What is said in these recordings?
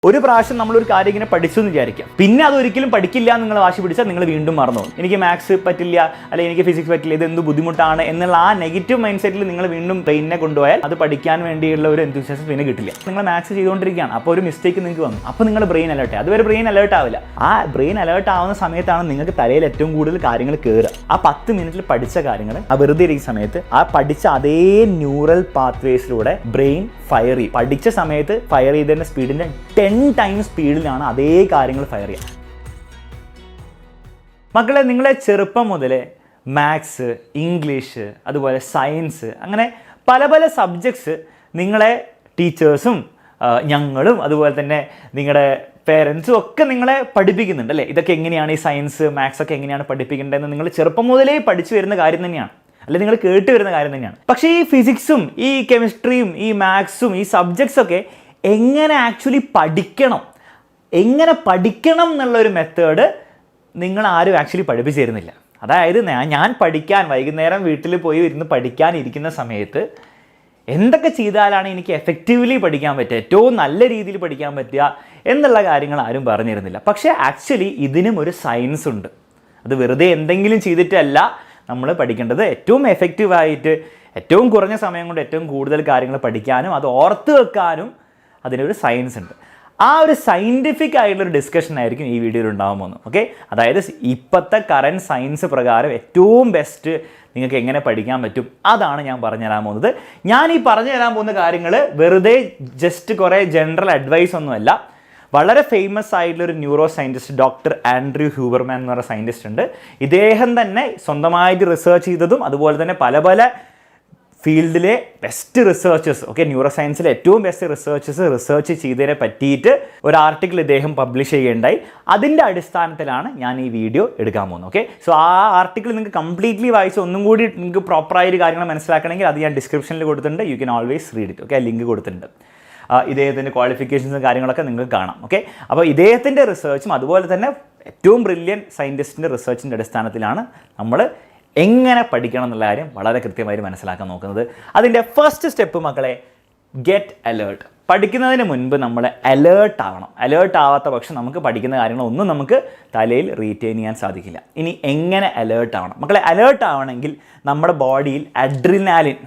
ഒരു പ്രാവശ്യം നമ്മളൊരു കാര്യം ഇങ്ങനെ പഠിച്ചു എന്ന് വിചാരിക്കാം, പിന്നെ അതൊരിക്കലും പഠിക്കില്ല എന്ന് നിങ്ങൾ വാശി പിടിച്ചാൽ നിങ്ങൾ വീണ്ടും മറന്നു. എനിക്ക് മാത്സ് പറ്റില്ല, അല്ലെങ്കിൽ എനിക്ക് ഫിസിക്സ് പറ്റില്ല, ഇത് എന്ത് ബുദ്ധിമുട്ടാണ് എന്നുള്ള ആ നെഗറ്റീവ് മൈൻഡ് സെറ്റിൽ നിങ്ങൾ വീണ്ടും ബ്രെയിനിനെ കൊണ്ടുപോയാൽ അത് പഠിക്കാൻ വേണ്ടിയുള്ള ഒരു എന്തൂസിയാസം പിന്നെ കിട്ടില്ല. നിങ്ങൾ മാത്സ് ചെയ്തുകൊണ്ടിരിക്കുകയാണ്, അപ്പോൾ ഒരു മിസ്റ്റേക്ക് നിങ്ങൾക്ക് വന്നു, അപ്പോൾ നിങ്ങളുടെ ബ്രെയിൻ അലേർട്ട് ആയി. അതുവരെ ബ്രെയിൻ അലേർട്ട് ആവില്ല. ആ ബ്രെയിൻ അലേർട്ട് ആവുന്ന സമയത്താണ് നിങ്ങൾക്ക് തലയിൽ ഏറ്റവും കൂടുതൽ കാര്യങ്ങൾ കയറുക. ആ 10 മിനിറ്റിൽ പഠിച്ച കാര്യങ്ങൾ ആ വെറുതെ ഇരിക്കുന്ന സമയത്ത് ആ പഠിച്ച അതേ ന്യൂറൽ പാത്വേസിലൂടെ ബ്രെയിൻ ഫയർ ചെയ്യും. പഠിച്ച സമയത്ത് ഫയർ ചെയ്തതിൻ്റെ സ്പീഡിൻ്റെ 10 ടൈംസ് സ്പീഡിലാണ് അതേ കാര്യങ്ങൾ ഫയർ ചെയ്യുക. മക്കളെ, നിങ്ങളെ ചെറുപ്പം മുതലേ മാത്സ്, ഇംഗ്ലീഷ്, അതുപോലെ സയൻസ്, അങ്ങനെ പല പല സബ്ജക്ട്സ് നിങ്ങളെ ടീച്ചേഴ്സും ഞങ്ങളും അതുപോലെ തന്നെ നിങ്ങളുടെ പേരൻസും ഒക്കെ നിങ്ങളെ പഠിപ്പിക്കുന്നുണ്ട് അല്ലേ? ഇതൊക്കെ എങ്ങനെയാണ്, ഈ സയൻസ് മാത്സ് ഒക്കെ എങ്ങനെയാണ് പഠിപ്പിക്കേണ്ടതെന്ന് നിങ്ങൾ ചെറുപ്പം മുതലേ പഠിച്ചു വരുന്ന കാര്യം തന്നെയാണ്, അല്ലെ നിങ്ങൾ കേട്ട് വരുന്ന കാര്യം തന്നെയാണ്. പക്ഷേ ഈ ഫിസിക്സും ഈ കെമിസ്ട്രിയും ഈ മാത്സും ഈ സബ്ജക്ട്സൊക്കെ എങ്ങനെ ആക്ച്വലി പഠിക്കണം, എങ്ങനെ പഠിക്കണം എന്നുള്ളൊരു മെത്തേഡ് നിങ്ങൾ ആരും ആക്ച്വലി പഠിപ്പിച്ചു തരുന്നില്ല. അതായത് ഞാൻ പഠിക്കാൻ വൈകുന്നേരം വീട്ടിൽ പോയി ഇരുന്ന് പഠിക്കാനിരിക്കുന്ന സമയത്ത് എന്തൊക്കെ ചെയ്താലാണ് എനിക്ക് എഫക്റ്റീവ്ലി പഠിക്കാൻ പറ്റുക, ഏറ്റവും നല്ല രീതിയിൽ പഠിക്കാൻ പറ്റുക എന്നുള്ള കാര്യങ്ങൾ ആരും പറഞ്ഞു തരുന്നില്ല. പക്ഷേ ആക്ച്വലി ഇതിനും ഒരു സയൻസ് ഉണ്ട്. അത് വെറുതെ എന്തെങ്കിലും ചെയ്തിട്ടല്ല നമ്മൾ പഠിക്കേണ്ടത്. ഏറ്റവും എഫക്റ്റീവായിട്ട് ഏറ്റവും കുറഞ്ഞ സമയം കൊണ്ട് ഏറ്റവും കൂടുതൽ കാര്യങ്ങൾ പഠിക്കാനും അത് ഓർത്ത് വെക്കാനും അതിനൊരു സയൻസ് ഉണ്ട്. ആ ഒരു സയൻറ്റിഫിക് ആയിട്ടുള്ളൊരു ഡിസ്കഷൻ ആയിരിക്കും ഈ വീഡിയോയിൽ ഉണ്ടാകാൻ പോകുന്നത്. ഓക്കെ, അതായത് ഇപ്പോഴത്തെ കറൻറ്റ് സയൻസ് പ്രകാരം ഏറ്റവും ബെസ്റ്റ് നിങ്ങൾക്ക് എങ്ങനെ പഠിക്കാൻ പറ്റും അതാണ് ഞാൻ പറഞ്ഞു തരാൻ പോകുന്നത്. ഞാൻ ഈ പറഞ്ഞു തരാൻ പോകുന്ന കാര്യങ്ങൾ വെറുതെ ജസ്റ്റ് കുറേ ജനറൽ അഡ്വൈസ് ഒന്നുമല്ല. വളരെ ഫേമസ് ആയിട്ടുള്ളൊരു neuro scientist doctor Andrew Huberman എന്ന് പറയുന്ന സയൻറ്റിസ്റ്റ് ഉണ്ട്. ഇദ്ദേഹം തന്നെ സ്വന്തമായിട്ട് റിസർച്ച് ചെയ്തതും അതുപോലെ തന്നെ പല പല ഫീൽഡിലെ ബെസ്റ്റ് റിസർച്ചേഴ്സ്, ഓക്കെ, ന്യൂറോ സയൻസിലെ ഏറ്റവും ബെസ്റ്റ് റിസർച്ച് ചെയ്തതിനെ പറ്റിയിട്ട് ഒരു ആർട്ടിക്കിൾ ഇദ്ദേഹം പബ്ലിഷ് ചെയ്യുകയുണ്ടായി. അതിൻ്റെ അടിസ്ഥാനത്തിലാണ് ഞാൻ ഈ വീഡിയോ എടുക്കാൻ പോകുന്നത്. ഓക്കെ, സോ ആ ആർട്ടിക്കിൾ നിങ്ങൾക്ക് കംപ്ലീറ്റ്ലി വായിച്ച് ഒന്നും കൂടി നിങ്ങൾക്ക് പ്രോപ്പറായിട്ട് കാര്യങ്ങൾ മനസ്സിലാക്കണമെങ്കിൽ അത് ഞാൻ ഡിസ്ക്രിപ്ഷനിൽ കൊടുത്തിട്ടുണ്ട്. You can always read it. Okay, ആ ലിങ്ക് കൊടുത്തിട്ടുണ്ട്. ഇദ്ദേഹത്തിൻ്റെ ക്വാളിഫിക്കേഷൻസും കാര്യങ്ങളൊക്കെ നിങ്ങൾക്ക് കാണാം. ഓക്കെ, അപ്പോൾ ഇദ്ദേഹത്തിൻ്റെ റിസർച്ചും അതുപോലെ തന്നെ ഏറ്റവും ബ്രില്യൻ സയൻറ്റിസ്റ്റിൻ്റെ റിസർച്ചിൻ്റെ അടിസ്ഥാനത്തിലാണ് നമ്മൾ എങ്ങനെ പഠിക്കണം എന്നുള്ള കാര്യം വളരെ കൃത്യമായി മനസ്സിലാക്കാൻ നോക്കുന്നത്. അതിൻ്റെ ഫസ്റ്റ് സ്റ്റെപ്പ് മക്കളെ, ഗെറ്റ് അലേർട്ട്. പഠിക്കുന്നതിന് മുൻപ് നമ്മൾ അലേർട്ട് ആവണം. അലേർട്ട് ആവാത്ത പക്ഷം നമുക്ക് പഠിക്കുന്ന കാര്യങ്ങളൊന്നും നമുക്ക് തലയിൽ റീറ്റെയിൻ ചെയ്യാൻ സാധിക്കില്ല. ഇനി എങ്ങനെ അലേർട്ട് ആവണം മക്കളെ? അലേർട്ട് ആവണമെങ്കിൽ നമ്മുടെ ബോഡിയിൽ അഡ്രിനാലിൻ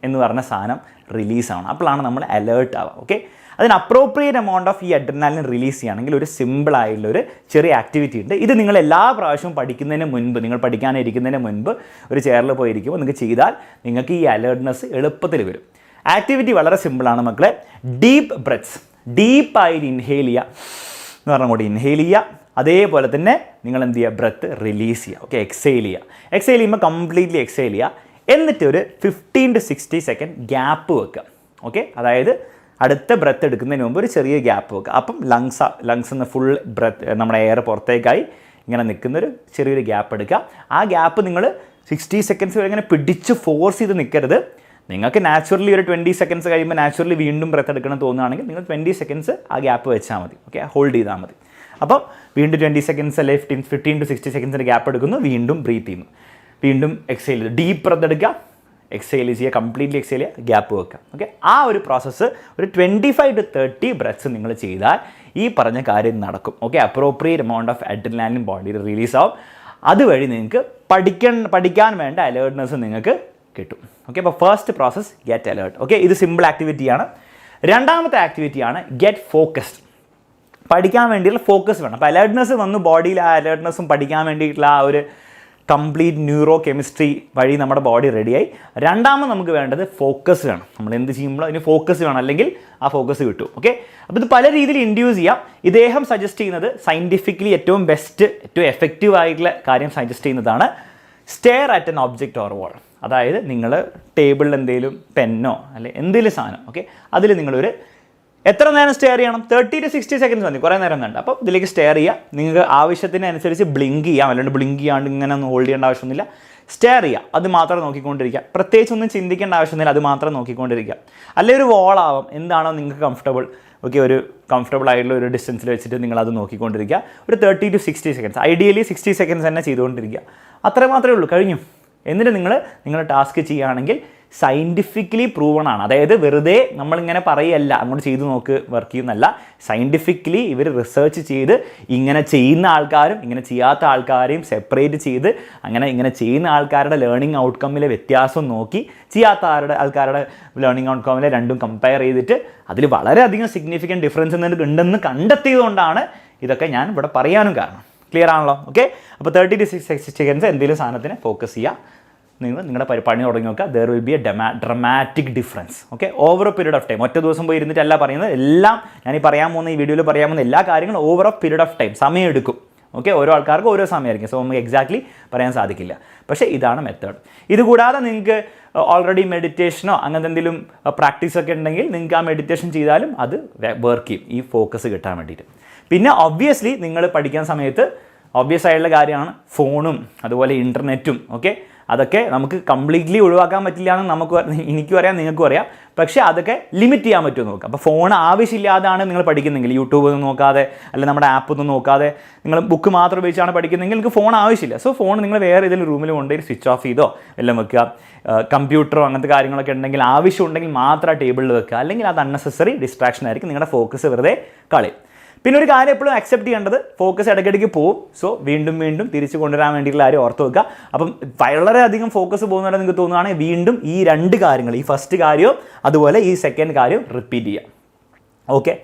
എന്ന് പറഞ്ഞ സാധനം റിലീസ് ആവണം. അപ്പോഴാണ് നമ്മൾ അലേർട്ട് ആവുക. ഓക്കെ, അതിന് അപ്രോപ്രിയേറ്റ് എമൗണ്ട് ഓഫ് ഈ അഡ്രിനാലിൻ റിലീസ് ചെയ്യുകയാണെങ്കിൽ ഒരു സിമ്പിളായിട്ടുള്ളൊരു ചെറിയ ആക്ടിവിറ്റി ഉണ്ട്. ഇത് നിങ്ങൾ എല്ലാ പ്രാവശ്യവും പഠിക്കുന്നതിന് മുൻപ്, നിങ്ങൾ പഠിക്കാനിരിക്കുന്നതിന് മുൻപ് ഒരു ചെയറിൽ പോയിരിക്കുമ്പോൾ നിങ്ങൾക്ക് ചെയ്താൽ നിങ്ങൾക്ക് ഈ അലേർട്ട്നെസ് എളുപ്പത്തിൽ വരും. ആക്ടിവിറ്റി വളരെ സിമ്പിളാണ് മക്കളെ. ഡീപ്പ് ബ്രെത്ത്സ്, ഡീപ്പായിട്ട് ഇൻഹെയിൽ ചെയ്യുക എന്ന് പറഞ്ഞാൽ കൂടി ഇൻഹെയിൽ ചെയ്യുക. അതേപോലെ തന്നെ നിങ്ങൾ എന്ത് ചെയ്യുക, ബ്രെത്ത് റിലീസ് ചെയ്യുക. ഓക്കെ, എക്സെയിൽ ചെയ്യുക. എക്സെയിൽ ചെയ്യുമ്പോൾ കംപ്ലീറ്റ്ലി എക്സെയിൽ ചെയ്യുക. എന്നിട്ട് ഒരു 15 to 60 സെക്കൻഡ് ഗ്യാപ്പ് വെക്കുക. ഓക്കെ, അതായത് അടുത്ത ബ്രെത്ത് എടുക്കുന്നതിന് മുമ്പ് ഒരു ചെറിയ ഗ്യാപ്പ് വെക്കുക. അപ്പം ലങ്സിൽ നിന്ന് ഫുൾ ബ്രെത്ത് നമ്മുടെ എയർ പുറത്തേക്കായി ഇങ്ങനെ നിൽക്കുന്നൊരു ചെറിയൊരു ഗ്യാപ്പ് എടുക്കുക. ആ ഗ്യാപ്പ് നിങ്ങൾ 60 സെക്കൻഡ്സ് വരെ ഇങ്ങനെ പിടിച്ച് ഫോഴ്സ് ചെയ്ത് നിൽക്കരുത്. നിങ്ങൾക്ക് നാച്ചുറലി ഒരു 20 സെക്കൻഡ്സ് കഴിയുമ്പോൾ നാച്ചുറലി വീണ്ടും ബ്രെത്ത് എടുക്കണം തോന്നുകയാണെങ്കിൽ നിങ്ങൾ 20 സെക്കൻഡ്സ് ആ ഗ്യാപ്പ് വെച്ചാൽ മതി. ഓക്കെ, ഹോൾഡ് ചെയ്താൽ മതി. അപ്പം വീണ്ടും 20 സെക്കൻഡ്സ് അല്ലെ 15 to 60 സെക്കൻഡ്സിൻ്റെ ഗ്യാപ്പ് എടുക്കുന്നു, വീണ്ടും ബ്രീത്ത് ചെയ്യുന്നു, വീണ്ടും എക്സെയിൽ ചെയ്ത് ഡീപ്പ് ബ്രെത്ത് എടുക്കുക, എക്സെയിൽ ചെയ്യുക, കംപ്ലീറ്റ്ലി എക്സെയിൽ ചെയ്യുക, ഗ്യാപ്പ് വെക്കുക. ഓക്കെ, ആ ഒരു പ്രോസസ്സ് ഒരു 25 to 30 ബ്രെത്ത്സ് നിങ്ങൾ ചെയ്താൽ ഈ പറഞ്ഞ കാര്യം നടക്കും. Okay, appropriate amount of adrenaline ബോഡിയിൽ റിലീസ് ആവും. അതുവഴി നിങ്ങൾക്ക് പഠിക്കാൻ വേണ്ട അലേർട്ട്നെസ് നിങ്ങൾക്ക് കിട്ടും. ഓക്കെ, അപ്പോൾ first process get alert. Okay, ഇത് സിമ്പിൾ ആക്ടിവിറ്റിയാണ്. രണ്ടാമത്തെ ആക്ടിവിറ്റിയാണ് ഗെറ്റ് ഫോക്കസ്ഡ്. പഠിക്കാൻ വേണ്ടിയുള്ള ഫോക്കസ് വേണം. അപ്പോൾ അലേർട്ട്നെസ് വന്നു ബോഡിയിൽ, ആ അലേർട്ട്നെസ്സും പഠിക്കാൻ വേണ്ടിയിട്ടുള്ള ആ ഒരു കംപ്ലീറ്റ് ന്യൂറോ കെമിസ്ട്രി വഴി നമ്മുടെ ബോഡി റെഡിയായി. രണ്ടാമത് നമുക്ക് വേണ്ടത് ഫോക്കസ് വേണം. നമ്മൾ എന്ത് ചെയ്യുമ്പോൾ അതിന് ഫോക്കസ് വേണം, അല്ലെങ്കിൽ ആ ഫോക്കസ് കിട്ടും. ഓക്കെ, അപ്പോൾ ഇത് പല രീതിയിൽ ഇൻഡ്യൂസ് ചെയ്യാം. ഇദ്ദേഹം സജസ്റ്റ് ചെയ്യുന്നത് സയൻറ്റിഫിക്കലി ഏറ്റവും ബെസ്റ്റ്, ഏറ്റവും എഫക്റ്റീവ് ആയിട്ടുള്ള കാര്യം സജസ്റ്റ് ചെയ്യുന്നതാണ് stare at an object or wall. അതായത് നിങ്ങൾ ടേബിളിൽ എന്തെങ്കിലും പെന്നോ അല്ലെ എന്തെങ്കിലും സാധനം, ഓക്കെ, അതിൽ നിങ്ങളൊരു എത്ര നേരം സ്റ്റെയർ ചെയ്യണം? 30 to 60 സെക്കൻഡ്സ് മതി, കുറേ നേരം വേണ്ട. അപ്പോൾ ഇതിലേക്ക് സ്റ്റെയർ ചെയ്യുക. നിങ്ങൾക്ക് ആവശ്യത്തിനനുസരിച്ച് ബ്ലിങ്ക് ചെയ്യാം, അല്ലാണ്ട് ബ്ലിങ്ക് ചെയ്യാണ്ട് ഇങ്ങനെ ഒന്നും ഹോൾഡ് ചെയ്യേണ്ട ആവശ്യമൊന്നുമില്ല. സ്റ്റെയർ ചെയ്യുക, അത് മാത്രം നോക്കിക്കൊണ്ടിരിക്കുക. പ്രത്യേകിച്ച് ഒന്നും ചിന്തിക്കേണ്ട ആവശ്യമൊന്നുമില്ല, അത് മാത്രം നോക്കിക്കൊണ്ടിരിക്കുക. അല്ലെങ്കിൽ ഒരു വോളാവാം, എന്താണോ നിങ്ങൾക്ക് കംഫർട്ടബിൾ. ഓക്കെ, ഒരു കംഫർട്ടബിൾ ആയിട്ടുള്ള ഒരു ഡിസ്റ്റൻസിൽ വെച്ചിട്ട് നിങ്ങളത് നോക്കിക്കൊണ്ടിരിക്കുക. ഒരു 30 to 60 സെക്കൻഡ്സ്, ഐഡിയലി 60 സെക്കൻഡ്സ് തന്നെ ചെയ്തുകൊണ്ടിരിക്കുക. അത്ര മാത്രമേ ഉള്ളൂ, കഴിഞ്ഞു. എന്നിട്ട് നിങ്ങൾ നിങ്ങളുടെ ടാസ്ക് ചെയ്യുകയാണെങ്കിൽ സയൻറ്റിഫിക്കലി പ്രൂവൺ ആണ്. അതായത് വെറുതെ നമ്മളിങ്ങനെ പറയല്ല അങ്ങോട്ട് ചെയ്ത് നോക്ക് വർക്ക് ചെയ്യുന്നല്ല, സയൻറ്റിഫിക്കലി ഇവർ റിസർച്ച് ചെയ്ത് ഇങ്ങനെ ചെയ്യുന്ന ആൾക്കാരും ഇങ്ങനെ ചെയ്യാത്ത ആൾക്കാരെയും സെപ്പറേറ്റ് ചെയ്ത് ഇങ്ങനെ ചെയ്യുന്ന ആൾക്കാരുടെ ലേണിംഗ് ഔട്ട്കമ്മിലെ വ്യത്യാസം നോക്കി ചെയ്യാത്ത ആൾക്കാരുടെ ലേണിംഗ് ഔട്ട്കമ്മിലെ രണ്ടും കമ്പയർ ചെയ്തിട്ട് അതിൽ വളരെയധികം സിഗ്നിഫിക്കൻറ്റ് ഡിഫറൻസ് ഉണ്ടെന്ന് കണ്ടെത്തിയതുകൊണ്ടാണ് ഇതൊക്കെ ഞാൻ ഇവിടെ പറയാനും കാരണം. ക്ലിയർ ആണല്ലോ? ഓക്കെ. അപ്പോൾ 30 to 60 seconds എന്തെങ്കിലും സാധനത്തിന് ഫോക്കസ് ചെയ്യുക. നിങ്ങളുടെ പണി തുടങ്ങി നോക്കുക. There will be A dramatic difference. Okay. Over A period of time. ഒറ്റ ദിവസം പോയി ഇരുന്നിട്ടല്ല പറയുന്നത്. എല്ലാം ഞാൻ ഈ പറയാൻ പോകുന്ന ഈ വീഡിയോയിൽ പറയാൻ പോകുന്ന എല്ലാ കാര്യങ്ങളും over A period of time, സമയം എടുക്കും. ഓക്കെ. ഓരോ ആൾക്കാർക്കും ഓരോ സമയമായിരിക്കും. സോ നമുക്ക് എക്സാക്ട്ലി പറയാൻ സാധിക്കില്ല. പക്ഷേ ഇതാണ് മെത്തേഡ്. ഇതുകൂടാതെ നിങ്ങൾക്ക് ഓൾറെഡി മെഡിറ്റേഷനോ അങ്ങനത്തെ എന്തെങ്കിലും പ്രാക്ടീസൊക്കെ ഉണ്ടെങ്കിൽ നിങ്ങൾക്ക് ആ മെഡിറ്റേഷൻ ചെയ്താലും അത് വർക്ക് ചെയ്യും, ഈ ഫോക്കസ് കിട്ടാൻ വേണ്ടിയിട്ട്. പിന്നെ ഒബ്വിയസ്ലി നിങ്ങൾ പഠിക്കുന്ന സമയത്ത് ഒബ്വിയസ് ആയിട്ടുള്ള കാര്യമാണ് ഫോണും അതുപോലെ ഇൻ്റർനെറ്റും. ഓക്കെ. അതൊക്കെ നമുക്ക് കംപ്ലീറ്റ്ലി ഒഴിവാക്കാൻ പറ്റില്ല എന്ന് എനിക്കും അറിയാം, നിങ്ങൾക്കും അറിയാം. പക്ഷേ അതൊക്കെ ലിമിറ്റ് ചെയ്യാൻ പറ്റുമോ നോക്കുക. അപ്പോൾ ഫോൺ ആവശ്യമില്ലാതാണ് നിങ്ങൾ പഠിക്കുന്നെങ്കിൽ, യൂട്യൂബ് ഒന്നും നോക്കാതെ അല്ലെങ്കിൽ നമ്മുടെ ആപ്പ് ഒന്നും നോക്കാതെ നിങ്ങൾ ബുക്ക് മാത്രം ഉപയോഗിച്ചാണ് പഠിക്കുന്നതെങ്കിൽ നിങ്ങൾക്ക് ഫോൺ ആവശ്യമില്ല. സോ ഫോൺ നിങ്ങൾ വേറെ ഏതെങ്കിലും റൂമിൽ കൊണ്ടുപോയി സ്വിച്ച് ഓഫ് ചെയ്തോ എല്ലാം വെക്കുക. കമ്പ്യൂട്ടറോ അങ്ങനത്തെ കാര്യങ്ങളൊക്കെ ഉണ്ടെങ്കിൽ ആവശ്യമുണ്ടെങ്കിൽ മാത്രം ടേബിളിൽ വെക്കുക. അല്ലെങ്കിൽ അത് അൺനെസസറി ഡിസ്ട്രാക്ഷൻ ആയിരിക്കും, നിങ്ങളുടെ ഫോക്കസ് വെറുതെ കളയും. പിന്നെ ഒരു കാര്യം എപ്പോഴും അക്സെപ്റ്റ് ചെയ്യേണ്ടത്, ഫോക്കസ് ഇടയ്ക്കിടയ്ക്ക് പോകും. സോ വീണ്ടും തിരിച്ച് കൊണ്ടുവരാൻ വേണ്ടിയിട്ടുള്ള കാര്യം ഓർത്ത് വെക്കുക. അപ്പം വളരെയധികം ഫോക്കസ് പോകുന്നവരെ നിങ്ങൾക്ക് തോന്നുകയാണെങ്കിൽ വീണ്ടും ഈ രണ്ട് കാര്യങ്ങൾ, ഈ ഫസ്റ്റ് കാര്യവും അതുപോലെ ഈ സെക്കൻഡ് കാര്യവും റിപ്പീറ്റ് ചെയ്യുക. ഓക്കെ.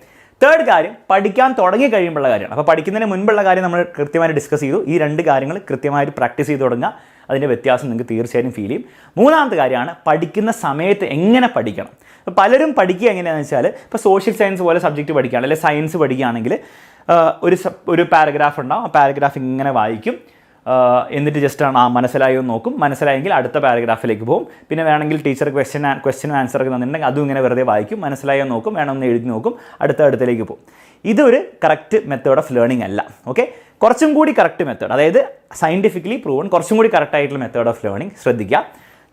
തേർഡ് കാര്യം പഠിക്കാൻ തുടങ്ങി കഴിയുമ്പോഴുള്ള കാര്യമാണ്. അപ്പോൾ പഠിക്കുന്നതിന് മുൻപുള്ള കാര്യം നമ്മൾ കൃത്യമായിട്ട് ഡിസ്കസ് ചെയ്തു. ഈ രണ്ട് കാര്യങ്ങൾ കൃത്യമായിട്ട് പ്രാക്ടീസ് ചെയ്ത് തുടങ്ങുക. അതിൻ്റെ വ്യത്യാസം നിങ്ങൾക്ക് തീർച്ചയായും ഫീൽ ചെയ്യും. മൂന്നാമത്തെ കാര്യമാണ് പഠിക്കുന്ന സമയത്ത് എങ്ങനെ പഠിക്കണം. പലരും പഠിക്കുക എങ്ങനെയാണെന്ന് വെച്ചാൽ, ഇപ്പോൾ സോഷ്യൽ സയൻസ് പോലെ സബ്ജക്റ്റ് പഠിക്കുകയാണ് അല്ലെങ്കിൽ സയൻസ് പഠിക്കുകയാണെങ്കിൽ ഒരു പാരഗ്രാഫ് ഉണ്ടാവും. ആ പാരഗ്രാഫ് ഇങ്ങനെ വായിക്കും. എന്നിട്ട് ജസ്റ്റ് മനസ്സിലായോ നോക്കും. മനസ്സിലായെങ്കിൽ അടുത്ത പാരഗ്രാഫിലേക്ക് പോകും. പിന്നെ വേണമെങ്കിൽ ടീച്ചർ ക്വസ്റ്റ്യൻ ആൻസർ ഒക്കെ തന്നിട്ടുണ്ടെങ്കിൽ അതും ഇങ്ങനെ വെറുതെ വായിക്കും. മനസ്സിലായോ നോക്കും, വേണമെന്ന് എഴുതി നോക്കും, അടുത്തതിലേക്ക് പോകും. ഇതൊരു കറക്റ്റ് മെത്തേഡ് ഓഫ് ലേണിംഗ് അല്ല. ഓക്കെ. കുറച്ചും കൂടി കറക്റ്റ് മെത്തേഡ്, അതായത് സയൻറ്റിഫിക്കലി പ്രൂവൺ കുറച്ചും കൂടി കറക്റ്റ് ആയിട്ടുള്ള മെത്തേഡ് ഓഫ് ലേണിംഗ് ശ്രദ്ധിക്കുക.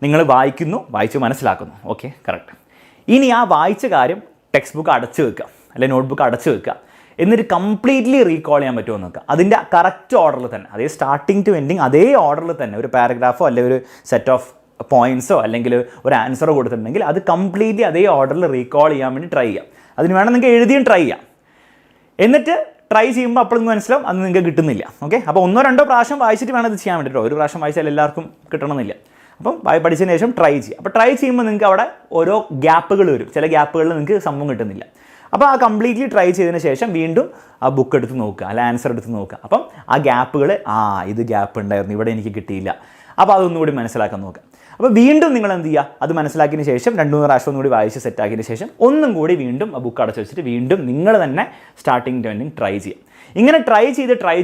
നിങ്ങൾ വായിച്ച് മനസ്സിലാക്കുന്നു. Okay, correct. ഇനി ആ വായിച്ച കാര്യം ടെക്സ്റ്റ് ബുക്ക് അടച്ചു വെക്കുക അല്ലെങ്കിൽ നോട്ട്ബുക്ക് അടച്ചു വെക്കുക. എന്നിട്ട് കംപ്ലീറ്റ്ലി റീകോൾ ചെയ്യാൻ പറ്റുമോ നോക്കുക. അതിൻ്റെ കറക്റ്റ് ഓർഡറിൽ തന്നെ, അതേ സ്റ്റാർട്ടിങ് ടു എൻഡിങ് അതേ ഓർഡറിൽ തന്നെ ഒരു പാരഗ്രാഫോ അല്ലെങ്കിൽ ഒരു സെറ്റ് ഓഫ് പോയിൻറ്റ്സോ അല്ലെങ്കിൽ ഒരു ആൻസറോ കൊടുത്തിട്ടുണ്ടെങ്കിൽ അത് കംപ്ലീറ്റ്ലി അതേ ഓർഡറിൽ റീകോൾ ചെയ്യാൻ വേണ്ടി ട്രൈ ചെയ്യാം. അതിന് വേണം നിങ്ങൾക്ക് എഴുതിയും ട്രൈ ചെയ്യാം. എന്നിട്ട് ട്രൈ ചെയ്യുമ്പോൾ അപ്പോൾ നിങ്ങൾക്ക് മനസ്സിലാവും അത് നിങ്ങൾക്ക് കിട്ടുന്നില്ല. ഓക്കെ. അപ്പോൾ 1-2 പ്രാവശ്യം വായിച്ചിട്ട് വേണം ഇത് ചെയ്യാൻ വേണ്ടിയിട്ടോ. ഒരു പ്രാവശ്യം വായിച്ചാൽ എല്ലാവർക്കും കിട്ടണമെന്നില്ല. അപ്പം പഠിച്ചതിന് ശേഷം ട്രൈ ചെയ്യുക. അപ്പോൾ ട്രൈ ചെയ്യുമ്പോൾ നിങ്ങൾക്ക് അവിടെ ഓരോ ഗ്യാപ്പുകൾ വരും. ചില ഗ്യാപ്പുകളിൽ നിങ്ങൾക്ക് സംഭവം കിട്ടുന്നില്ല. അപ്പോൾ ആ കംപ്ലീറ്റ്ലി ട്രൈ ചെയ്തതിന് ശേഷം വീണ്ടും ആ ബുക്ക് എടുത്ത് നോക്കുക, അല്ല ആൻസർ എടുത്ത് നോക്കുക. അപ്പം ആ ഗ്യാപ്പുകൾ, ഇത് ഗ്യാപ്പ് ഉണ്ടായിരുന്നു, ഇവിടെ എനിക്ക് കിട്ടിയില്ല, അപ്പോൾ അതൊന്നുകൂടി മനസ്സിലാക്കാൻ നോക്കുക. അപ്പോൾ വീണ്ടും നിങ്ങൾ എന്ത് ചെയ്യുക, അത് മനസ്സിലാക്കിയതിന് ശേഷം 2-3 പ്രാവശ്യം ഒന്നുകൂടി വായിച്ച് സെറ്റാക്കിയതിന് ശേഷം ഒന്നും കൂടി വീണ്ടും ആ ബുക്ക് അടച്ചു വെച്ചിട്ട് വീണ്ടും നിങ്ങൾ തന്നെ സ്റ്റാർട്ടിങ് ടു എൻഡിങ് ട്രൈ ചെയ്യും. ഇങ്ങനെ ട്രൈ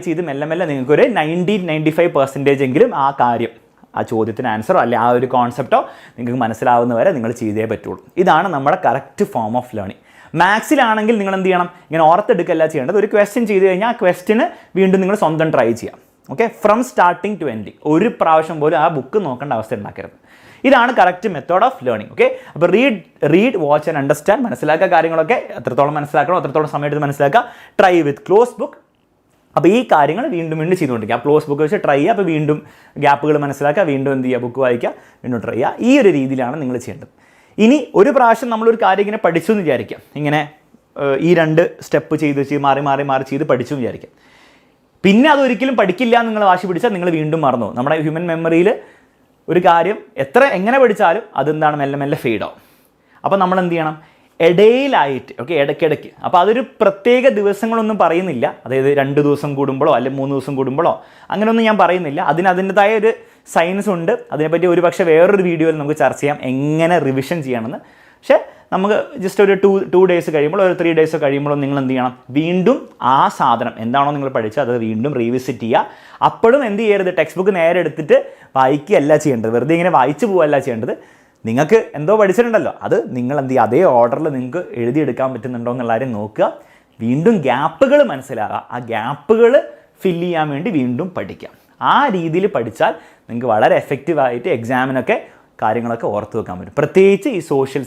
ചെയ്ത് മെല്ലെ നിങ്ങൾക്കൊരു 90-95% എങ്കിലും ആ കാര്യം, ആ ചോദ്യത്തിന് ആൻസറോ അല്ലെ ആ ഒരു കോൺസെപ്റ്റോ നിങ്ങൾക്ക് മനസ്സിലാവുന്നവരെ നിങ്ങൾ ചെയ്തേ പറ്റുള്ളൂ. ഇതാണ് നമ്മുടെ കറക്റ്റ് ഫോം ഓഫ് ലേണിംഗ്. മാത്സിലാണെങ്കിൽ നിങ്ങൾ എന്ത് ചെയ്യണം, ഇങ്ങനെ ഓർത്തെടുക്കല്ല ചെയ്യേണ്ടത്. ഒരു ക്വസ്റ്റ്യൻ ചെയ്ത് കഴിഞ്ഞാൽ ആ ക്വസ്റ്റ്യന് വീണ്ടും നിങ്ങൾ സ്വന്തം ട്രൈ ചെയ്യാം. Okay. From starting to ending ഒരു പ്രാവശ്യം പോലും ആ ബുക്ക് നോക്കേണ്ട അവസ്ഥ ഉണ്ടാക്കരുത്. ഇതാണ് correct method of learning. Okay. അപ്പോൾ റീഡ് വാച്ച് ആൻഡ് അണ്ടർസ്റ്റാൻഡ്, മനസ്സിലാക്കുക കാര്യങ്ങളൊക്കെ എത്രത്തോളം മനസ്സിലാക്കണോ അത്രത്തോളം സമയത്ത് മനസ്സിലാക്കുക. Try with close book. അപ്പോൾ ഈ കാര്യങ്ങൾ വീണ്ടും ചെയ്തുകൊണ്ടിരിക്കുക. ആ ക്ലോസ് ബുക്ക് വെച്ച് ട്രൈ ചെയ്യുക. അപ്പോൾ വീണ്ടും ഗ്യാപ്പുകൾ മനസ്സിലാക്കുക, വീണ്ടും എന്ത് ചെയ്യുക, ബുക്ക് വായിക്കുക, വീണ്ടും ട്രൈ ചെയ്യുക. ഈ ഒരു രീതിയിലാണ് നിങ്ങൾ ചെയ്യേണ്ടത്. ഇനി ഒരു പ്രാവശ്യം നമ്മളൊരു കാര്യം ഇങ്ങനെ പഠിച്ചു എന്ന് വിചാരിക്കാം. ഇങ്ങനെ ഈ 2 സ്റ്റെപ്പ് ചെയ്ത് മാറി ചെയ്ത് പഠിച്ചു എന്ന് വിചാരിക്കാം. പിന്നെ അതൊരിക്കലും പഠിക്കില്ല എന്ന് നിങ്ങൾ വാശി പിടിച്ചാൽ നിങ്ങൾ വീണ്ടും മറന്നു. നമ്മുടെ ഹ്യൂമൻ മെമ്മറിയിൽ ഒരു കാര്യം എങ്ങനെ പഠിച്ചാലും അതെന്താണ് മെല്ലെ ഫെയ്ഡ് ആവും. അപ്പോൾ നമ്മൾ എന്ത് ചെയ്യണം, ഇടയിലായിട്ട്, ഓക്കെ, ഇടയ്ക്കിടയ്ക്ക്. അപ്പോൾ അതൊരു പ്രത്യേക ദിവസങ്ങളൊന്നും പറയുന്നില്ല. അതായത് 2 ദിവസം കൂടുമ്പോഴോ അല്ലെങ്കിൽ 3 ദിവസം കൂടുമ്പോഴോ അങ്ങനെയൊന്നും ഞാൻ പറയുന്നില്ല. അതിൻ്റെതായ ഒരു സയൻസ് ഉണ്ട്. അതിനെപ്പറ്റി ഒരു പക്ഷേ വേറൊരു വീഡിയോയിൽ നമുക്ക് ചർച്ച ചെയ്യാം എങ്ങനെ റിവിഷൻ ചെയ്യണമെന്ന്. പക്ഷേ നമുക്ക് ജസ്റ്റ് ഒരു 2 ഡേയ്സ് കഴിയുമ്പോൾ, ഒരു 3 ഡേയ്സ് കഴിയുമ്പോഴും നിങ്ങൾ എന്ത് ചെയ്യണം, വീണ്ടും ആ സാധനം എന്താണോ നിങ്ങൾ പഠിച്ചത് അത് വീണ്ടും റീവിസിറ്റ് ചെയ്യുക. അപ്പോഴും എന്ത് ചെയ്യരുത്, ടെക്സ്റ്റ് ബുക്ക് നേരെ എടുത്തിട്ട് വായിക്കുകയല്ല ചെയ്യേണ്ടത്, വെറുതെ ഇങ്ങനെ വായിച്ചു പോവുകയല്ല ചെയ്യേണ്ടത്. നിങ്ങൾക്ക് എന്തോ പഠിച്ചിട്ടുണ്ടല്ലോ അത് നിങ്ങൾ എന്ത് ചെയ്യുക, അതേ ഓർഡറിൽ നിങ്ങൾക്ക് എഴുതിയെടുക്കാൻ പറ്റുന്നുണ്ടോ എന്നുള്ള കാര്യം നോക്കുക. വീണ്ടും ഗ്യാപ്പുകൾ മനസ്സിലാകുക, ആ ഗ്യാപ്പുകൾ ഫില്ല് ചെയ്യാൻ വേണ്ടി വീണ്ടും പഠിക്കാം. ആ രീതിയിൽ പഠിച്ചാൽ നിങ്ങൾക്ക് വളരെ എഫക്റ്റീവായിട്ട് എക്സാമിനൊക്കെ കാര്യങ്ങളൊക്കെ ഓർത്ത് വെക്കാൻ പറ്റും. പ്രത്യേകിച്ച് ഈ സോഷ്യൽ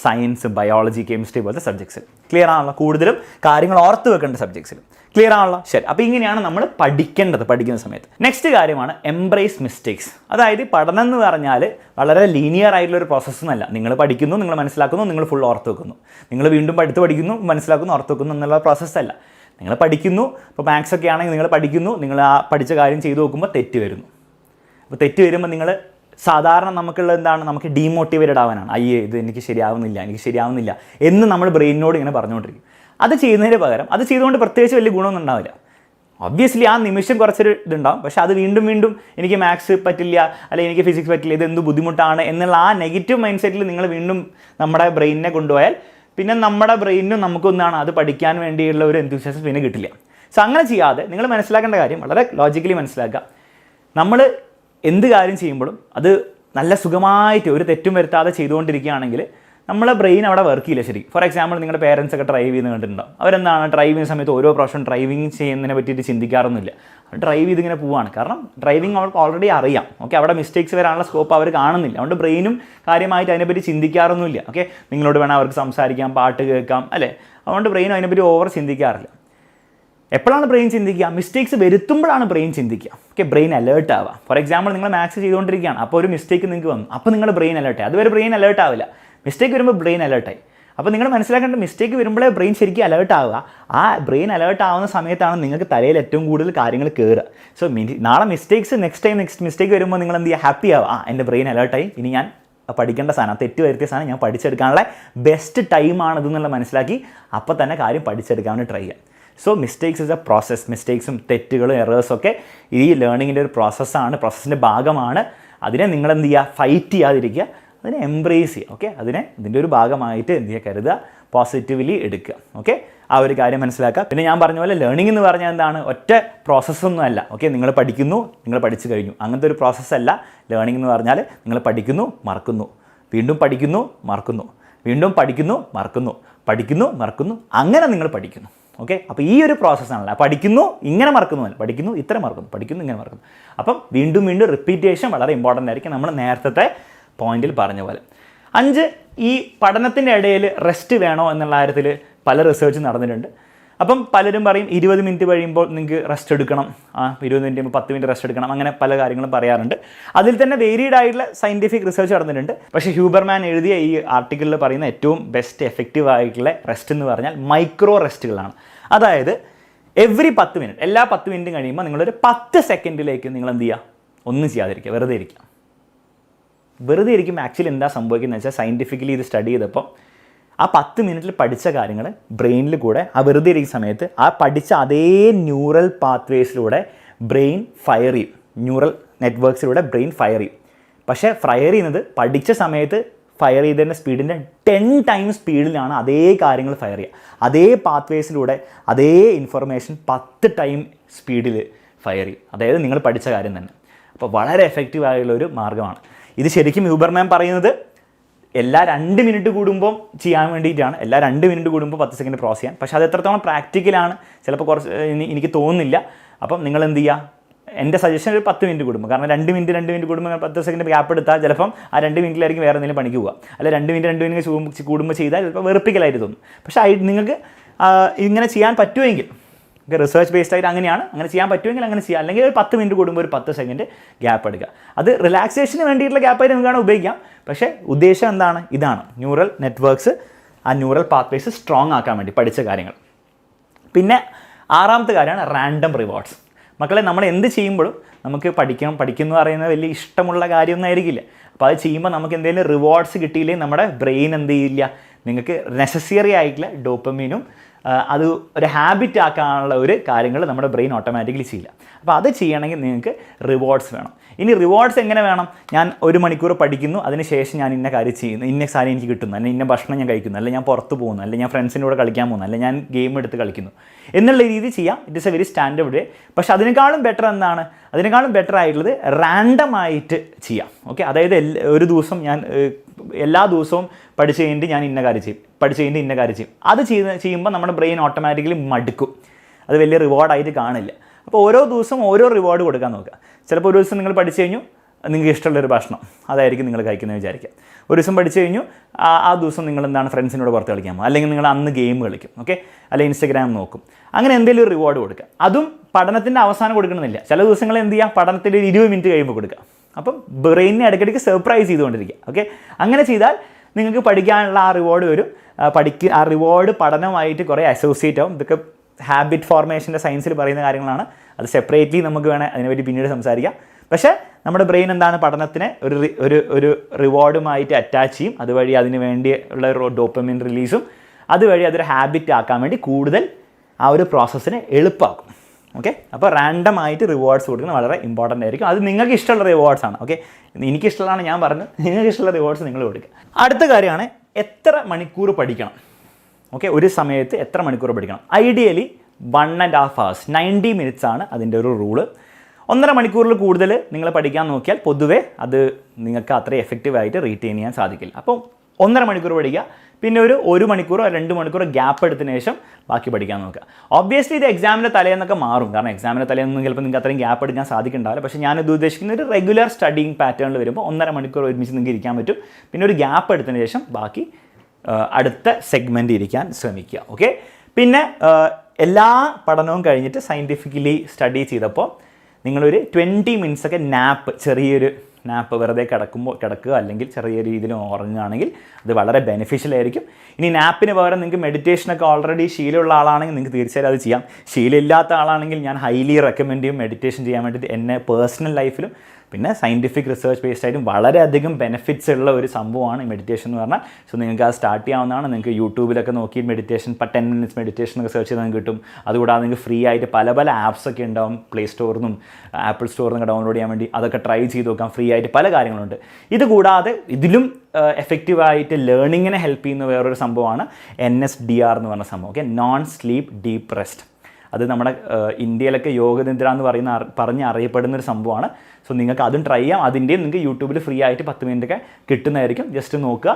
സയൻസ്, ബയോളജി, കെമിസ്ട്രി പോലത്തെ സബ്ജക്ട്സിൽ. ക്ലിയർ ആണല്ലോ? കൂടുതലും കാര്യങ്ങൾ ഓർത്ത് വെക്കേണ്ട സബ്ജക്ട്സിൽ. ക്ലിയർ ആണല്ലോ? ശരി. അപ്പോൾ ഇങ്ങനെയാണ് നമ്മൾ പഠിക്കുന്ന സമയത്ത്. നെക്സ്റ്റ് കാര്യമാണ് എംബ്രേസ് മിസ്റ്റേക്സ്. അതായത് പഠനം എന്ന് പറഞ്ഞാൽ വളരെ ലീനിയർ ആയിട്ടുള്ള ഒരു പ്രോസസ്സൊന്നുമല്ല. നിങ്ങൾ പഠിക്കുന്നു, നിങ്ങൾ മനസ്സിലാക്കുന്നു, നിങ്ങൾ ഫുൾ ഓർത്ത് വെക്കുന്നു, നിങ്ങൾ വീണ്ടും പഠിക്കുന്നു, മനസ്സിലാക്കുന്നു, ഓർത്ത് വെക്കുന്നു എന്നുള്ള പ്രോസസ്സല്ല. നിങ്ങൾ പഠിക്കുന്നു, ഇപ്പോൾ മാത്സ് ഒക്കെ ആണെങ്കിൽ നിങ്ങൾ പഠിക്കുന്നു, നിങ്ങൾ ആ പഠിച്ച കാര്യം ചെയ്തു നോക്കുമ്പോൾ തെറ്റ് വരുന്നു. അപ്പോൾ തെറ്റ് വരുമ്പോൾ നിങ്ങൾ സാധാരണ നമുക്കുള്ള എന്താണ്, നമുക്ക് ഡീമോട്ടിവേറ്റഡ് ആവാനാണ്. അയ്യേ ഇത് എനിക്ക് ശരിയാവുന്നില്ല എന്ന് നമ്മൾ ബ്രെയിനിനോട് ഇങ്ങനെ പറഞ്ഞുകൊണ്ടിരിക്കും. അത് ചെയ്യുന്നതിന് പകരം അത് ചെയ്തുകൊണ്ട് പ്രത്യേകിച്ച് വലിയ ഗുണമൊന്നും ഉണ്ടാവില്ല. ഒബ്വിയസ്ലി ആ നിമിഷം കുറച്ചൊരു ഇതുണ്ടാവും, പക്ഷെ അത് വീണ്ടും എനിക്ക് മാത്സ് പറ്റില്ല, അല്ലെങ്കിൽ എനിക്ക് ഫിസിക്സ് പറ്റില്ല, ഇത് എന്ത് ബുദ്ധിമുട്ടാണ് എന്നുള്ള ആ നെഗറ്റീവ് മൈൻഡ് സെറ്റിൽ നിങ്ങൾ വീണ്ടും നമ്മുടെ ബ്രെയിനിനെ കൊണ്ടുപോയാൽ പിന്നെ നമ്മുടെ ബ്രെയിനും നമുക്കൊന്നാണ് അത് പഠിക്കാൻ വേണ്ടിയുള്ള ഒരു എന്തൂസിയാസം പിന്നെ കിട്ടില്ല. സോ അങ്ങനെ ചെയ്യാതെ നിങ്ങൾ മനസ്സിലാക്കേണ്ട കാര്യം വളരെ ലോജിക്കലി മനസ്സിലാക്കുക. നമ്മൾ എന്ത് കാര്യം ചെയ്യുമ്പോഴും അത് നല്ല സുഖമായിട്ട് ഒരു തെറ്റും വരുത്താതെ ചെയ്തുകൊണ്ടിരിക്കുകയാണെങ്കിൽ നമ്മളെ ബ്രെയിൻ അവിടെ വർക്ക് ചെയ്യില്ല ശരി. ഫോർ എക്സാമ്പിൾ നിങ്ങളുടെ പേരൻസ് ഒക്കെ ഡ്രൈവ് ചെയ്യുന്നത് കണ്ടിട്ടുണ്ടാവും. അവരെന്താണ് ഡ്രൈവ് ചെയ്യുന്ന സമയത്ത് ഓരോ പ്രാവശ്യം ഡ്രൈവിംഗ് ചെയ്യുന്നതിനെ പറ്റിയിട്ട് ചിന്തിക്കാറൊന്നുമില്ല. ഡ്രൈവ് ചെയ്തിങ്ങനെ പോവാണ്, കാരണം ഡ്രൈവിംഗ് അവർക്ക് ഓൾറെഡി അറിയാം. ഓക്കെ, അവിടെ മിസ്റ്റേക്സ് വരാനുള്ള സ്കോപ്പ് അവർ കാണുന്നില്ല. അതുകൊണ്ട് ബ്രെയിനും കാര്യമായിട്ട് അതിനെപ്പറ്റി ചിന്തിക്കാറൊന്നുമില്ല. ഓക്കെ, നിങ്ങളോട് വേണം അവർക്ക് സംസാരിക്കാം, പാട്ട് കേൾക്കാം, അല്ലേ? അതുകൊണ്ട് ബ്രെയിനും അതിനെപ്പറ്റി ഓവർ ചിന്തിക്കാറില്ല. എപ്പോഴാണ് ബ്രെയിൻ ചിന്തിക്കുക? മിസ്റ്റേക്സ് വരുത്തുമ്പോഴാണ് ബ്രെയിൻ ചിന്തിക്കുക. ഓക്കെ, ബ്രെയിൻ അലേർട്ട് ആവുക. ഫോർ എക്സാമ്പിൾ നിങ്ങൾ മാത്സ് ചെയ്തുകൊണ്ടിരിക്കുകയാണ്, അപ്പോൾ ഒരു മിസ്റ്റേക്ക് നിങ്ങൾക്ക് വന്നു, അപ്പോൾ നിങ്ങളുടെ ബ്രെയിൻ അലേർട്ടായി. അതുവരെ ബ്രെയിൻ അലേർട്ട് ആവില്ല. മിസ്റ്റേക്ക് വരുമ്പോൾ ബ്രെയിൻ അലേർട്ടായി. അപ്പോൾ നിങ്ങൾ മനസ്സിലാക്കേണ്ട, മിസ്റ്റേക്ക് വരുമ്പോഴേ ബ്രെയിൻ ശരിക്കും അലേർട്ട് ആവുക. ആ ബ്രെയിൻ അലേർട്ട് ആവുന്ന സമയത്താണ് നിങ്ങൾക്ക് തലയിൽ ഏറ്റവും കൂടുതൽ കാര്യങ്ങൾ കയറുക. സോ നാളെ നെക്സ്റ്റ് മിസ്റ്റേക്ക് വരുമ്പോൾ നിങ്ങൾ എന്ത് ചെയ്യുക? ഹാപ്പി ആവുക. എൻ്റെ ബ്രെയിൻ അലേർട്ടായി, ഇനി ഞാൻ പഠിക്കേണ്ട സാധനം, തെറ്റ് വരുത്തിയ സാധനം ഞാൻ പഠിച്ചെടുക്കാനുള്ള ബെസ്റ്റ് ടൈമാണിതെന്നുള്ള മനസ്സിലാക്കി അപ്പോൾ തന്നെ കാര്യം പഠിച്ചെടുക്കാൻ വേണ്ടി ട്രൈ ചെയ്യാം. So mistakes is a process. മിസ്റ്റേക്സും തെറ്റുകളും എറേഴ്സൊക്കെ ഈ ലേണിങ്ങിൻ്റെ ഒരു പ്രോസസ്സാണ്, പ്രോസസ്സിൻ്റെ ഭാഗമാണ്. അതിനെ നിങ്ങൾ എന്ത് ചെയ്യുക? ഫൈറ്റ് ചെയ്യാതിരിക്കുക, അതിനെ എംബ്രേസ് ചെയ്യുക. ഓക്കെ, ഇതിൻ്റെ ഒരു ഭാഗമായിട്ട് എന്ത് ചെയ്യുക? കരുതുക, പോസിറ്റീവ്ലി എടുക്കുക. ഓക്കെ, ആ ഒരു കാര്യം മനസ്സിലാക്കുക. പിന്നെ ഞാൻ പറഞ്ഞ പോലെ ലേണിംഗ് എന്ന് പറഞ്ഞാൽ എന്താണ്? ഒറ്റ പ്രോസസ്സൊന്നും അല്ല. ഓക്കെ, നിങ്ങൾ പഠിക്കുന്നു, നിങ്ങൾ പഠിച്ചു കഴിഞ്ഞു, അങ്ങനത്തെ ഒരു പ്രോസസ്സല്ല ലേണിംഗ് എന്ന് പറഞ്ഞാൽ. നിങ്ങൾ പഠിക്കുന്നു, മറക്കുന്നു, വീണ്ടും പഠിക്കുന്നു, മറക്കുന്നു, വീണ്ടും പഠിക്കുന്നു, മറക്കുന്നു, അങ്ങനെ നിങ്ങൾ പഠിക്കുന്നു. ഓക്കെ, അപ്പോൾ ഈ ഒരു പ്രോസസ്സാണല്ലോ. പഠിക്കുന്നു, ഇങ്ങനെ മറക്കുന്നു, പഠിക്കുന്നു, ഇത്ര മറക്കുന്നു, പഠിക്കുന്നു, ഇങ്ങനെ മറക്കുന്നു. അപ്പം വീണ്ടും റിപ്പീറ്റേഷൻ വളരെ ഇമ്പോർട്ടൻ്റ് ആയിരിക്കും, നമ്മൾ നേരത്തെ പോയിന്റിൽ പറഞ്ഞ പോലെ. 5, ഈ പഠനത്തിൻ്റെ ഇടയിൽ റെസ്റ്റ് വേണോ എന്നുള്ള കാര്യത്തിൽ പല റിസർച്ച് നടന്നിട്ടുണ്ട്. അപ്പം പലരും പറയും 20 മിനിറ്റ് കഴിയുമ്പോൾ നിങ്ങൾക്ക് റെസ്റ്റ് എടുക്കണം, 20 മിനിറ്റ് കഴിയുമ്പോൾ 10 മിനിറ്റ് റെസ്റ്റ് എടുക്കണം, അങ്ങനെ പല കാര്യങ്ങളും പറയാറുണ്ട്. അതിൽ തന്നെ വേരിയഡ് ആയിട്ടുള്ള സയൻറ്റിഫിക് റിസർച്ച് നടന്നിട്ടുണ്ട്. പക്ഷേ ഹ്യൂബർമാൻ എഴുതിയ ഈ ആർട്ടിക്കിളിൽ പറയുന്ന ഏറ്റവും ബെസ്റ്റ് എഫക്റ്റീവ് ആയിട്ടുള്ള റെസ്റ്റ് എന്ന് പറഞ്ഞാൽ മൈക്രോ റെസ്റ്റുകളാണ്. അതായത് എവറി 10 മിനിറ്റ്, എല്ലാ 10 മിനിറ്റും കഴിയുമ്പോൾ നിങ്ങളൊരു 10 സെക്കൻഡിലേക്ക് നിങ്ങൾ എന്ത് ചെയ്യുക? ഒന്നും ചെയ്യാതിരിക്കുക, വെറുതെ ഇരിക്കും. ആക്ച്വലി എന്താ സംഭവിക്കുന്നത് വെച്ചാൽ, സയൻറ്റിഫിക്കലി ഇത് സ്റ്റഡി ചെയ്തപ്പോൾ ആ 10 മിനിറ്റിൽ പഠിച്ച കാര്യങ്ങൾ ബ്രെയിനിൽ കൂടെ ആ വെറുതെ ഇരിക്കുന്ന സമയത്ത് ആ പഠിച്ച അതേ ന്യൂറൽ പാത്വേസിലൂടെ ബ്രെയിൻ ഫയർ ചെയ്യും, ന്യൂറൽ നെറ്റ്വർക്ക്സിലൂടെ ബ്രെയിൻ ഫയർ ചെയ്യും. പക്ഷേ ഫയർ ചെയ്യുന്നത് പഠിച്ച സമയത്ത് ഫയർ ചെയ്തതിൻ്റെ സ്പീഡിൻ്റെ 10 ടൈംസ് സ്പീഡിലാണ് അതേ കാര്യങ്ങൾ ഫയർ ചെയ്യുക. അതേ പാത്വേസിലൂടെ അതേ ഇൻഫർമേഷൻ 10 ടൈം സ്പീഡിൽ ഫയർ ചെയ്യും. അതായത് നിങ്ങൾ പഠിച്ച കാര്യം തന്നെ. അപ്പോൾ വളരെ എഫക്റ്റീവ് ആയുള്ളൊരു മാർഗ്ഗമാണ് ഇത്. ശരിക്കും ഹ്യൂബർമാൻ പറയുന്നത് എല്ലാ 2 മിനിറ്റ് കൂടുമ്പോൾ ചെയ്യാൻ വേണ്ടിയിട്ടാണ്, എല്ലാ 2 മിനിറ്റ് കൂടുമ്പോൾ 10 സെക്കൻഡ് ക്രോസ് ചെയ്യാൻ. പക്ഷേ അത് എത്രത്തോളം പ്രാക്ടിക്കലാണ് ചിലപ്പോൾ കുറച്ച് എനിക്ക് തോന്നുന്നില്ല. അപ്പം നിങ്ങൾ എന്ത് ചെയ്യുക? എൻ്റെ സജഷൻ ഒരു 10 മിനിറ്റ് കൂടുമ്പോൾ, കാരണം 2 മിനിറ്റ് കൂടുമ്പോൾ 10 സെക്കൻഡ് ഗ്യാപ്പ് എടുത്താൽ ചിലപ്പം ആ 2 മിനിറ്റിലായിരിക്കും വേറെ എന്തെങ്കിലും പണിക്ക് പോവുക. അല്ല 2 മിനിറ്റ് കൂടുമ്പോൾ ചെയ്താൽ ചിലപ്പോൾ വെറുപ്പിക്കലായിട്ട് തോന്നും. പക്ഷേ നിങ്ങൾക്ക് ഇങ്ങനെ ചെയ്യാൻ പറ്റുമെങ്കിൽ, റിസർച്ച് ബേസ്ഡ് ആയിട്ട് അങ്ങനെ ചെയ്യാൻ പറ്റുമെങ്കിൽ അങ്ങനെ ചെയ്യാം. അല്ലെങ്കിൽ ഒരു 10 മിനിറ്റ് കൂടുമ്പോൾ ഒരു 10 സെക്കൻഡ് ഗ്യാപ്പ് എടുക്കുക. അത് റിലാക്സേഷന് വേണ്ടിയിട്ടുള്ള ഗ്യാപ്പായിട്ട് നിങ്ങൾക്ക് ഉപയോഗിക്കാം. പക്ഷേ ഉദ്ദേശം എന്താണ്? ഇതാണ്, ന്യൂറൽ നെറ്റ്വർക്ക്സ്, ആ ന്യൂറൽ പാത്വേസ് സ്ട്രോങ് ആക്കാൻ വേണ്ടി പഠിച്ച കാര്യങ്ങൾ. പിന്നെ 6ാമത്തെ കാര്യമാണ് റാൻഡം റിവാർഡ്സ്. മക്കളെ, നമ്മൾ എന്ത് ചെയ്യുമ്പോഴും നമുക്ക് പഠിക്കുന്നു പറയുന്നത് വലിയ ഇഷ്ടമുള്ള കാര്യമൊന്നും ആയിരിക്കില്ല. അപ്പോൾ അത് ചെയ്യുമ്പോൾ നമുക്ക് എന്തെങ്കിലും റിവാർഡ്സ് കിട്ടിയില്ലെങ്കിൽ നമ്മുടെ ബ്രെയിൻ എന്ത് ചെയ്യില്ല? നിങ്ങൾക്ക് നെസസറി ആയിട്ടുള്ള ഡോപ്പമീനും അത് ഒരു ഹാബിറ്റ് ആക്കാനുള്ള ഒരു കാര്യങ്ങൾ നമ്മുടെ ബ്രെയിൻ ഓട്ടോമാറ്റിക്കലി ചെയ്യില്ല. അപ്പോൾ അത് ചെയ്യണമെങ്കിൽ നിങ്ങൾക്ക് റിവാർഡ്സ് വേണം. ഇനി റിവാർഡ്സ് എങ്ങനെ വേണം? ഞാൻ 1 മണിക്കൂർ പഠിക്കുന്നു, അതിനുശേഷം ഞാൻ ഇന്ന കാര്യം ചെയ്യുന്നു, ഇന്ന സാധനം എനിക്ക് കിട്ടുന്നു, അല്ലെങ്കിൽ ഇന്ന ഭക്ഷണം ഞാൻ കഴിക്കുന്നു, അല്ലെങ്കിൽ ഞാൻ പുറത്ത് പോകുന്നു, അല്ലെങ്കിൽ ഞാൻ ഫ്രണ്ട്സിൻ്റെ കൂടെ കളിക്കാൻ പോകുന്നു, അല്ലെങ്കിൽ ഞാൻ ഗെയിം എടുത്ത് കളിക്കുന്നു എന്നുള്ള രീതി ചെയ്യാം. It is a very standard way. പക്ഷേ അതിനേക്കാളും ബെറ്റർ എന്താണ്? അതിനേക്കാളും ബെറ്റർ ആയിട്ടുള്ളത് റാൻഡമായിട്ട് ചെയ്യാം. ഓക്കെ, അതായത് ഒരു ദിവസം ഞാൻ എല്ലാ ദിവസവും പഠിച്ച് കഴിഞ്ഞിട്ട് ഞാൻ ഇന്ന കാര്യം ചെയ്യും, അത് ചെയ്യുമ്പോൾ നമ്മുടെ ബ്രെയിൻ ഓട്ടോമാറ്റിക്കലി മടുക്കും. അത് വലിയ റിവാർഡായിട്ട് കാണില്ല. അപ്പോൾ ഓരോ ദിവസവും ഓരോ റിവാർഡ് കൊടുക്കാൻ നോക്കുക. ചിലപ്പോൾ ഒരു ദിവസം നിങ്ങൾ പഠിച്ചു കഴിഞ്ഞു, നിങ്ങൾക്ക് ഇഷ്ടമുള്ളൊരു ഭക്ഷണം അതായിരിക്കും നിങ്ങൾ കഴിക്കുന്നത് വിചാരിക്കുക. ഒരു ദിവസം പഠിച്ചു കഴിഞ്ഞു, ആ ദിവസം നിങ്ങൾ എന്താണ് ഫ്രണ്ട്സിനോട് പുറത്ത് കളിക്കാൻ പോകും, അല്ലെങ്കിൽ നിങ്ങൾ അന്ന് ഗെയിം കളിക്കും, ഓക്കെ, അല്ലെങ്കിൽ ഇൻസ്റ്റഗ്രാം നോക്കും. അങ്ങനെ എന്തെങ്കിലും ഒരു റിവാർഡ് കൊടുക്കുക. അതും പഠനത്തിൻ്റെ അവസാനം കൊടുക്കണമെന്നില്ല. ചില ദിവസങ്ങൾ എന്ത് ചെയ്യാം, പഠനത്തിൽ ഒരു 20 മിനിറ്റ് കഴിയുമ്പോൾ കൊടുക്കുക. അപ്പം ബ്രെയിനിനെ ഇടയ്ക്കിടയ്ക്ക് സർപ്രൈസ് ചെയ്തുകൊണ്ടിരിക്കുക. ഓക്കെ, അങ്ങനെ ചെയ്താൽ നിങ്ങൾക്ക് പഠിക്കാനുള്ള ആ റിവാർഡ് വരും. ആ റിവാർഡ് പഠനമായിട്ട് കുറേ അസോസിയേറ്റ് ആവും. ഇതൊക്കെ ഹാബിറ്റ് ഫോർമേഷൻ്റെ സയൻസിൽ പറയുന്ന കാര്യങ്ങളാണ്. അത് സെപ്പറേറ്റ്ലി നമുക്ക് വേണേൽ അതിനെപ്പറ്റി പിന്നീട് സംസാരിക്കാം. പക്ഷേ നമ്മുടെ ബ്രെയിൻ എന്താണ്, പഠനത്തിനെ ഒരു റിവാർഡുമായിട്ട് അറ്റാച്ച് ചെയ്യും. അതുവഴി അതിന് വേണ്ടി ഉള്ള ഡോപ്പമിൻ റിലീസും അതുവഴി അതൊരു ഹാബിറ്റ് ആക്കാൻ വേണ്ടി കൂടുതൽ ആ ഒരു പ്രോസസ്സിനെ എളുപ്പമാക്കും. ഓക്കെ, അപ്പോൾ റാൻഡമായിട്ട് റിവാർഡ്സ് കൊടുക്കുന്നത് വളരെ ഇമ്പോർട്ടൻ്റ് ആയിരിക്കും. അത് നിങ്ങൾക്ക് ഇഷ്ടമുള്ള റിവാർഡ്സ് ആണ്. ഓക്കെ, എനിക്കിഷ്ടമുള്ളതാണ് ഞാൻ പറഞ്ഞത്, നിങ്ങൾക്ക് ഇഷ്ടമുള്ള റിവാർഡ്സ് നിങ്ങൾ കൊടുക്കുക. അടുത്ത കാര്യമാണ് എത്ര മണിക്കൂർ പഠിക്കണം. ഓക്കെ, ഒരു സമയത്ത് എത്ര മണിക്കൂർ പഠിക്കണം. ഐഡിയലി 1.5 hours 90 minutes ആണ് അതിൻ്റെ ഒരു റൂള്. 1.5 മണിക്കൂറിൽ കൂടുതൽ നിങ്ങൾ പഠിക്കാൻ നോക്കിയാൽ പൊതുവേ അത് നിങ്ങൾക്ക് അത്രയും എഫക്റ്റീവായിട്ട് റീറ്റെയിൻ ചെയ്യാൻ സാധിക്കില്ല. അപ്പോൾ 1.5 മണിക്കൂർ പഠിക്കുക, പിന്നെ ഒരു 1 മണിക്കൂറോ 2 മണിക്കൂറോ ഗ്യാപ്പ് എടുത്തതിന് ശേഷം ബാക്കി പഠിക്കാൻ നോക്കുക. ഒബ്വിയസ്ലി ഇത് എക്സാമിൻ്റെ തലേന്നൊക്കെ മാറും, കാരണം എക്സാമിൻ്റെ തലേന്നൊന്നും ചിലപ്പോൾ നിങ്ങൾക്ക് അത്രയും ഗ്യാപ്പ് എടുക്കാൻ സാധിക്കുന്നുണ്ടാവില്ല. പക്ഷേ ഞാനിത് ഉദ്ദേശിക്കുന്ന ഒരു റെഗുലർ സ്റ്റഡിങ് പാറ്റേണിൽ വരുമ്പോൾ 1.5 മണിക്കൂർ ഒരുമിച്ച് നിങ്ങൾക്ക് ഇരിക്കാൻ പറ്റും. പിന്നെ ഒരു ഗ്യാപ്പ് എടുത്തതിന് ശേഷം ബാക്കി അടുത്ത സെഗ്മെൻ്റ് ഇരിക്കാൻ ശ്രമിക്കുക. ഓക്കെ, പിന്നെ എല്ലാ പഠനവും കഴിഞ്ഞിട്ട് സയൻറ്റിഫിക്കലി സ്റ്റഡി ചെയ്തപ്പോൾ നിങ്ങളൊരു 20 minutes ഒക്കെ ചെറിയൊരു നാപ്പ് വെറുതെ കിടക്കുക അല്ലെങ്കിൽ ചെറിയ രീതിയിൽ ഉറങ്ങുകയാണെങ്കിൽ അത് വളരെ ബെനിഫിഷ്യൽ ആയിരിക്കും. ഇനി നാപ്പിന് പകരം നിങ്ങൾക്ക് മെഡിറ്റേഷനൊക്കെ ഓൾറെഡി ശീലമുള്ള ആളാണെങ്കിൽ നിങ്ങൾക്ക് തീർച്ചയായും അത് ചെയ്യാം. ശീലമില്ലാത്ത ആളാണെങ്കിൽ ഞാൻ ഹൈലി റെക്കമെൻഡ് ചെയ്യും മെഡിറ്റേഷൻ ചെയ്യാൻ വേണ്ടിയിട്ട്. എന്നെ പേഴ്സണൽ ലൈഫിലും പിന്നെ സയൻറ്റിഫിക് റിസർച്ച് ബേസ്ഡ് ആയിട്ടും വളരെയധികം ബെനിഫിറ്റ്സ് ഉള്ള ഒരു സംഭവമാണ് മെഡിറ്റേഷൻ എന്ന് പറഞ്ഞാൽ. സോ നിങ്ങൾക്ക് അത് സ്റ്റാർട്ട് ചെയ്യാവുന്നതാണ്. നിങ്ങൾക്ക് യൂട്യൂബിലൊക്കെ നോക്കി മെഡിറ്റേഷൻ 10 minutes മെഡിറ്റേഷൻ ഒക്കെ സെർച്ച് ചെയ്താൽ കിട്ടും. അതുകൂടാതെ നിങ്ങൾക്ക് ഫ്രീ ആയിട്ട് പല ആപ്സ് ഒക്കെ ഉണ്ടാവും, പ്ലേ സ്റ്റോറിൽ നിന്നും ആപ്പിൾ സ്റ്റോറിൽ നിന്നൊക്കെ ഡൗൺലോഡ് ചെയ്യാൻ വേണ്ടി. അതൊക്കെ ട്രൈ ചെയ്ത് നോക്കാം. ഫ്രീ ആയിട്ട് പല കാര്യങ്ങളുണ്ട്. ഇതുകൂടാതെ ഇതിലും എഫക്റ്റീവായിട്ട് ലേണിങ്ങിനെ ഹെൽപ്പ് ചെയ്യുന്ന വേറൊരു സംഭവമാണ് NSDR എന്ന് പറഞ്ഞ സംഭവം. Okay, non sleep deep rest. അത് നമ്മുടെ ഇന്ത്യയിലൊക്കെ യോഗനിദ്ര എന്ന് പറഞ്ഞ് അറിയപ്പെടുന്നൊരു സംഭവമാണ്. സോ നിങ്ങൾക്ക് അതും ട്രൈ ചെയ്യാം. അതിൻ്റെയും നിങ്ങൾക്ക് യൂട്യൂബിൽ ഫ്രീ ആയിട്ട് 10 minute ഒക്കെ കിട്ടുന്നതായിരിക്കും. ജസ്റ്റ് നോക്കുക,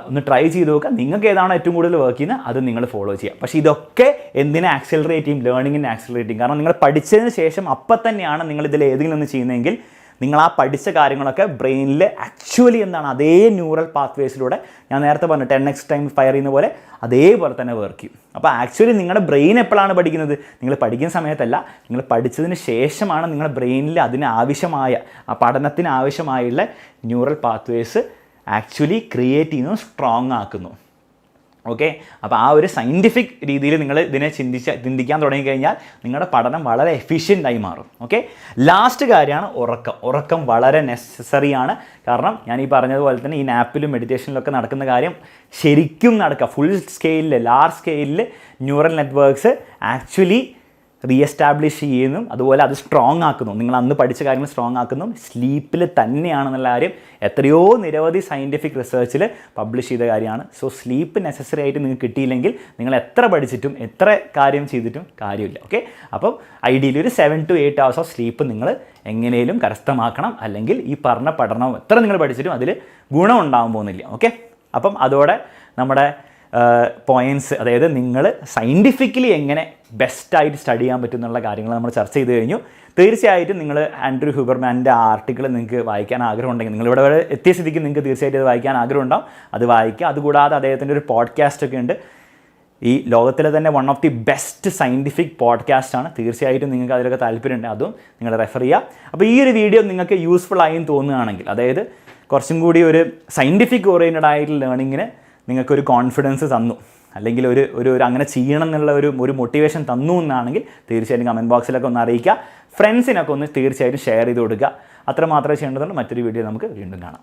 ഒന്ന് ട്രൈ ചെയ്ത് നോക്കുക. നിങ്ങൾക്ക് ഏതാണോ ഏറ്റവും കൂടുതൽ വർക്ക് ചെയ്യുന്നത് അത് നിങ്ങൾ ഫോളോ ചെയ്യുക. പക്ഷേ ഇതൊക്കെ എന്തിനെ ആക്സിലറേറ്റ് ചെയ്യും, ലേണിങ്ങിനെ ആക്സിലറേറ്റ് ചെയ്യും. കാരണം നിങ്ങൾ പഠിച്ചതിന് ശേഷം അപ്പം തന്നെയാണ് നിങ്ങൾ ഇതിൽ ഏതെങ്കിലും ഒന്ന് ചെയ്യുന്നതെങ്കിൽ നിങ്ങൾ ആ പഠിച്ച കാര്യങ്ങളൊക്കെ ബ്രെയിനിൽ ആക്ച്വലി എന്താണ് അതേ ന്യൂറൽ പാത്വേസിലൂടെ ഞാൻ നേരത്തെ പറഞ്ഞു 10x ടൈം ഫയർ ചെയ്യുന്ന പോലെ അതേപോലെ തന്നെ വർക്ക് ചെയ്യും. അപ്പോൾ ആക്ച്വലി നിങ്ങളുടെ ബ്രെയിൻ എപ്പോഴാണ് പഠിക്കുന്നത്, നിങ്ങൾ പഠിക്കുന്ന സമയത്തല്ല, നിങ്ങൾ പഠിച്ചതിന് ശേഷമാണ് നിങ്ങളുടെ ബ്രെയിനിൽ അതിനാവശ്യമായ ആ പഠനത്തിന് ആവശ്യമായുള്ള ന്യൂറൽ പാത്വേസ് ആക്ച്വലി ക്രിയേറ്റ് ചെയ്യുന്നു, സ്ട്രോങ് ആക്കുന്നു. ഓക്കെ, അപ്പോൾ ആ ഒരു സയൻറ്റിഫിക് രീതിയിൽ നിങ്ങൾ ഇതിനെ ചിന്തിക്കാൻ തുടങ്ങിക്കഴിഞ്ഞാൽ നിങ്ങളുടെ പഠനം വളരെ എഫിഷ്യൻ്റായി മാറും. ഓക്കെ, ലാസ്റ്റ് കാര്യമാണ് ഉറക്കം വളരെ നെസസറിയാണ്. കാരണം ഞാൻ ഈ പറഞ്ഞതുപോലെ തന്നെ ഈ നാപ്പിലും മെഡിറ്റേഷനിലൊക്കെ നടക്കുന്ന കാര്യം ശരിക്കും നടക്കുക. ഫുൾ സ്കെയിലിൽ ലാർജ് സ്കെയിലിൽ ന്യൂറൽ നെറ്റ്വർക്ക്സ് ആക്ച്വലി റീഎസ്റ്റാബ്ലിഷ് ചെയ്യുന്നു. അതുപോലെ അത് സ്ട്രോങ് ആക്കുന്നു. നിങ്ങൾ അന്ന് പഠിച്ച കാര്യങ്ങൾ സ്ട്രോങ് ആക്കുന്നു സ്ലീപ്പിൽ തന്നെയാണെന്നുള്ള കാര്യം എത്രയോ നിരവധി സയൻറ്റിഫിക് റിസർച്ചിൽ പബ്ലിഷ് ചെയ്ത കാര്യമാണ്. സോ സ്ലീപ്പ് നെസസറി ആയിട്ട് നിങ്ങൾക്ക് കിട്ടിയില്ലെങ്കിൽ നിങ്ങൾ എത്ര പഠിച്ചിട്ടും എത്ര കാര്യം ചെയ്തിട്ടും കാര്യമില്ല. ഓക്കെ, അപ്പം ഐഡിയലി ഒരു 7 to 8 hours ഓഫ് സ്ലീപ്പ് നിങ്ങൾ എങ്ങനെയും കരസ്ഥമാക്കണം. അല്ലെങ്കിൽ ഈ പറഞ്ഞ പഠനം എത്ര നിങ്ങൾ പഠിച്ചിട്ടും അതിൽ ഗുണം ഉണ്ടാകാൻ പോകുന്നില്ല. ഓക്കെ, അപ്പം അതോടെ നമ്മുടെ പോയിൻറ്റ്സ്, അതായത് നിങ്ങൾ സയൻറ്റിഫിക്കലി എങ്ങനെ ബെസ്റ്റായിട്ട് സ്റ്റഡി ചെയ്യാൻ പറ്റും എന്നുള്ള കാര്യങ്ങൾ നമ്മൾ ചർച്ച ചെയ്ത് കഴിഞ്ഞു. തീർച്ചയായിട്ടും നിങ്ങൾ ആൻഡ്രൂ ഹ്യൂബർമാൻ്റെ ആർട്ടിക്കിൾ നിങ്ങൾക്ക് വായിക്കാൻ ആഗ്രഹം ഉണ്ടെങ്കിൽ, നിങ്ങളിവിടെ വരെ എത്തിയ സ്ഥിതിക്ക് നിങ്ങൾക്ക് തീർച്ചയായിട്ടും അത് വായിക്കാൻ ആഗ്രഹം ഉണ്ടാവും, അത് വായിക്കുക. അതുകൂടാതെ അദ്ദേഹത്തിൻ്റെ ഒരു പോഡ്കാസ്റ്റ് ഒക്കെ ഉണ്ട്. ഈ ലോകത്തിലെ തന്നെ one of the best scientific പോഡ്കാസ്റ്റാണ്. തീർച്ചയായിട്ടും നിങ്ങൾക്ക് അതിലൊക്കെ താല്പര്യമുണ്ട്, അതും നിങ്ങൾ റെഫർ ചെയ്യുക. അപ്പോൾ ഈ ഒരു വീഡിയോ നിങ്ങൾക്ക് യൂസ്ഫുൾ ആയി തോന്നുകയാണെങ്കിൽ, അതായത് കുറച്ചും കൂടി ഒരു സയൻറ്റിഫിക് ഓറിയൻറ്റഡ് ആയിട്ടുള്ള ലേണിങ്ങിന് നിങ്ങൾക്കൊരു കോൺഫിഡൻസ് തന്നു, അല്ലെങ്കിൽ ഒരു അങ്ങനെ ചെയ്യണം എന്നുള്ള ഒരു മോട്ടിവേഷൻ തന്നു എന്നാണെങ്കിൽ തീർച്ചയായിട്ടും കമൻറ്റ് ബോക്സിലൊക്കെ ഒന്ന് അറിയിക്കുക. ഫ്രണ്ട്സിനൊക്കെ ഒന്ന് തീർച്ചയായിട്ടും ഷെയർ ചെയ്ത് കൊടുക്കുക. അത്ര മാത്രമേ ചെയ്യേണ്ടതുള്ളൂ. മറ്റൊരു വീഡിയോ നമുക്ക് വീണ്ടും കാണാം.